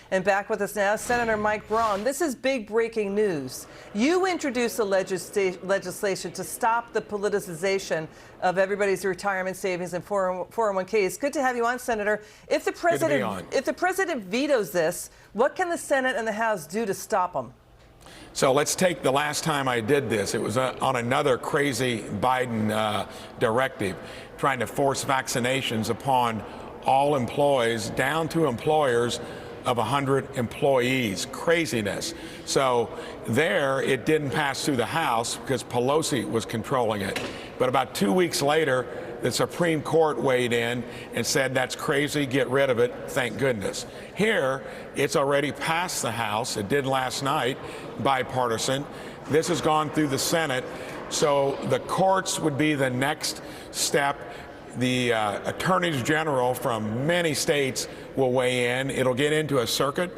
And back with us now, Senator Mike Braun. This is big breaking news. You introduced a legislation to stop the politicization of everybody's retirement savings and 401ks. Good to have you on, Senator. If the president vetoes this, what can the Senate and the House do to stop him? So let's take the last time I did this. It was on another crazy Biden directive trying to force vaccinations upon all employees down to employers of 100 employees. Craziness. So there, it didn't pass through the House because Pelosi was controlling it. But about 2 weeks later, the Supreme Court weighed in and said, that's crazy, get rid of it, thank goodness. Here, it's already passed the House. It did last night, bipartisan. This has gone through the Senate. So the courts would be the next step. The attorneys general from many states will weigh in. It'll get into a circuit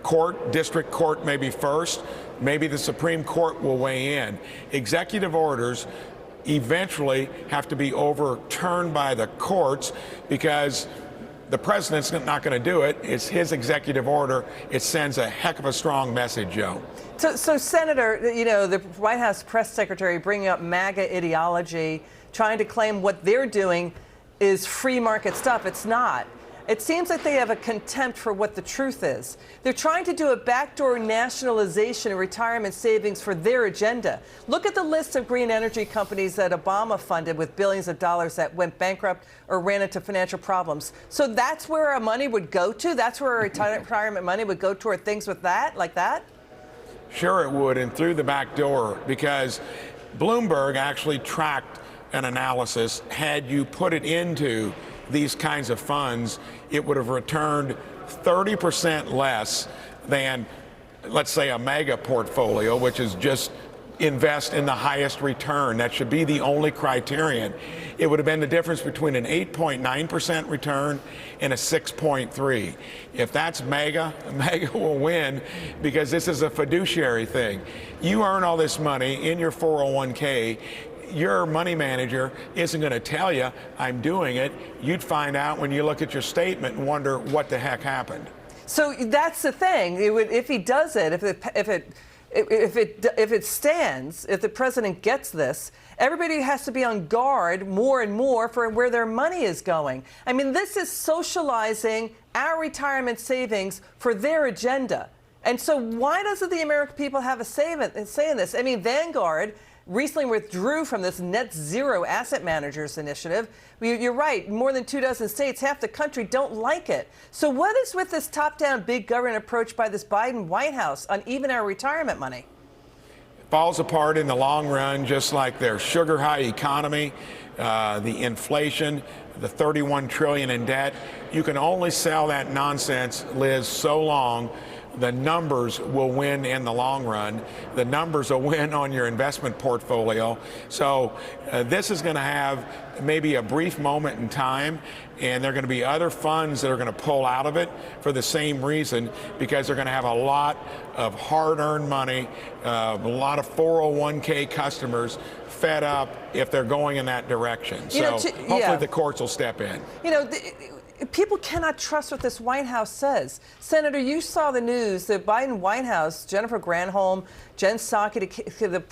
court, district court maybe first. Maybe the Supreme Court will weigh in. Executive orders eventually have to be overturned by the courts because the president's not going to do it. It's his executive order. It sends a heck of a strong message, Joe. So Senator, you know, the White House press secretary bringing up MAGA ideology, trying to claim what they're doing is free market stuff. It's not. It seems like they have a contempt for what the truth is. They're trying to do a backdoor nationalization of retirement savings for their agenda. Look at the list of green energy companies that Obama funded with billions of dollars that went bankrupt or ran into financial problems. So that's where our money would go to? That's where our retirement money would go toward things with that, like that? Sure it would, and through the back door, because Bloomberg actually tracked an analysis. Had you put it into these kinds of funds, it would have returned 30% less than, let's say, a mega portfolio, which is just invest in the highest return. That should be the only criterion. It would have been the difference between an 8.9% return and a 6.3. If that's mega, mega will win because this is a fiduciary thing. You earn all this money in your 401k. Your money manager isn't going to tell you, I'm doing it. You'd find out when you look at your statement and wonder what the heck happened. So that's the thing. If he does it, if it stands, if the president gets this, everybody has to be on guard more and more for where their money is going. I mean, this is socializing our retirement savings for their agenda. And so why doesn't the American people have a say in this? I mean, Vanguard recently withdrew from this net zero asset managers initiative. You're right, more than 24 states, half the country don't like it. So what is with this top-down big government approach by this Biden White House on even our retirement money? It falls apart in the long run, just like their sugar high economy, the inflation, the $31 trillion in debt. You can only sell that nonsense, Liz, so long. The numbers will win in the long run. The numbers will win on your investment portfolio. So this is going to have maybe a brief moment in time, and there are going to be other funds that are going to pull out of it for the same reason, because they're going to have a lot of hard-earned money, a lot of 401k customers fed up if they're going in that direction. So hopefully the courts will step in. You know, people cannot trust what this White House says. Senator, you saw the news. The Biden White House, Jennifer Granholm, Jen Psaki, the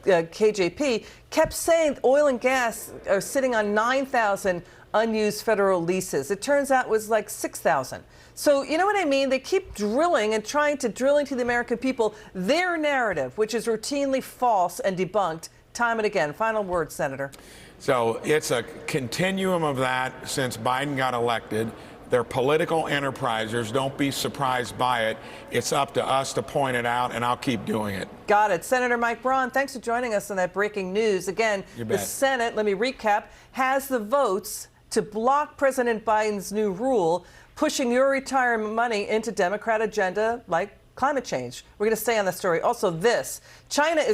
KJP, kept saying oil and gas are sitting on 9,000 unused federal leases. It turns out it was like 6,000. So you know what I mean? They keep drilling and trying to drill into the American people their narrative, which is routinely false and debunked time and again. Final word, Senator. So it's a continuum of that since Biden got elected. They're political enterprisers. Don't be surprised by it. It's up to us to point it out, and I'll keep doing it. Got it. Senator Mike Braun, thanks for joining us on that breaking news. Again, the Senate, let me recap, has the votes to block President Biden's new rule, pushing your retirement money into Democrat agenda like climate change. We're going to stay on the story. Also, China is